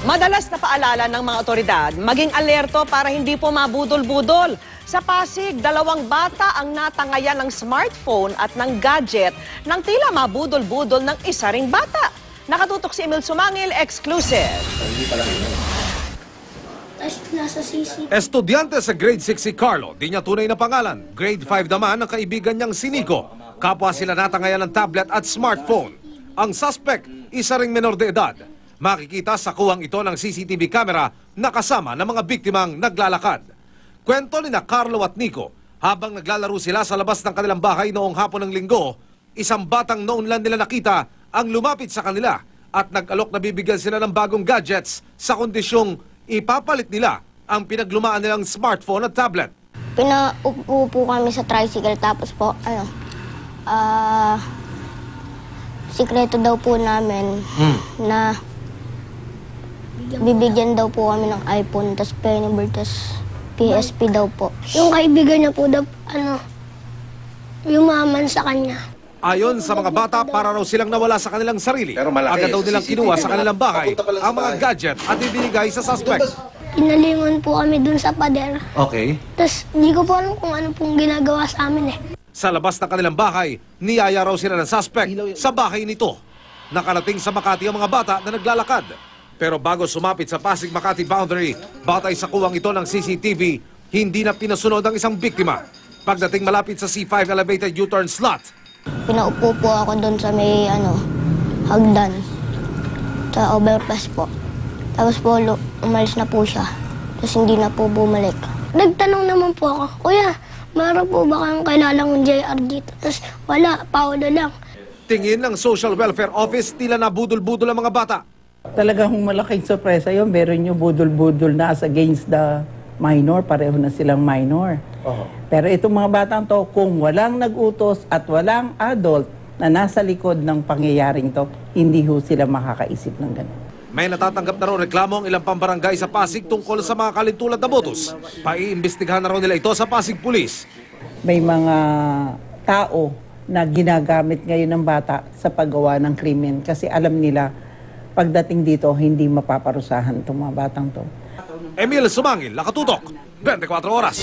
Madalas na paalala ng mga otoridad, maging alerto para hindi po mabudol-budol. Sa Pasig, 2 bata ang natangayan ng smartphone at ng gadget nang tila mabudol-budol ng isa ring bata. Nakatutok si Emil Sumangil, exclusive. Estudyante sa grade 6 si Carlo, di niya tunay na pangalan. Grade 5 naman ang kaibigan niyang si Nico. Kapwa sila natangayan ng tablet at smartphone. Ang suspect, isa ring menor de edad. Makikita sa kuwang ito ng CCTV camera na kasama ng mga biktimang naglalakad. Kwento ni na Carlo at Nico, habang naglalaro sila sa labas ng kanilang bahay noong hapon ng linggo, isang batang noon lang nila nakita ang lumapit sa kanila at nag-alok na bibigyan sila ng bagong gadgets sa kondisyong ipapalit nila ang pinaglumaan nilang smartphone at tablet. Pinaupo po kami sa tricycle tapos po, sikreto daw po namin na bibigyan daw po kami ng iPhone, tas Pennyboard, tas PSP daw po. Yung kaibigan niya po daw, yumaman sa kanya. Ayon sa mga bata, para raw silang nawala sa kanilang sarili. Agad daw nilang kinuha sa kanilang bahay ang mga gadget at ibinigay sa suspect. Pinalingon po kami dun sa pader. Okay. Tapos hindi ko po alam kung ano pong ginagawa sa amin eh. Sa labas ng kanilang bahay, niyaya raw sila ng suspect sa bahay nito. Nakarating sa Makati ang mga bata na naglalakad. Pero bago sumapit sa Pasig-Makati boundary, batay sa kuwang ito ng CCTV, hindi na pinasunod ang isang biktima. Pagdating malapit sa C5 elevated U-turn slot, Pinaupo po ako doon sa may, hagdan. Sa overpass po. Tapos po, umalis na po siya. Tapos hindi na po bumalik. Nagtanong naman po ako, Kuya, meron po ba kang kilalang JR dito? Tapos wala, Paolo lang. tingin ng Social Welfare Office, tila nabudol-budol ang mga bata. Talagang malaking sorpresa yun. Meron yung budol-budol na as against the minor. Pareho na silang minor. Pero itong mga batang to, kung walang nag-utos at walang adult na nasa likod ng pangyayaring to, hindi ho sila makakaisip ng ganun. May natatanggap na raw reklamo ang ilang pambarangay sa Pasig tungkol sa mga kalintulad na botos. Paiimbestigahan na raw nila ito sa Pasig Police. May mga tao na ginagamit ngayon ng bata sa paggawa ng krimen kasi alam nila pagdating dito hindi mapaparusahan itong mga batang to. Emil Sumangil, Nakatutok, 24 Oras.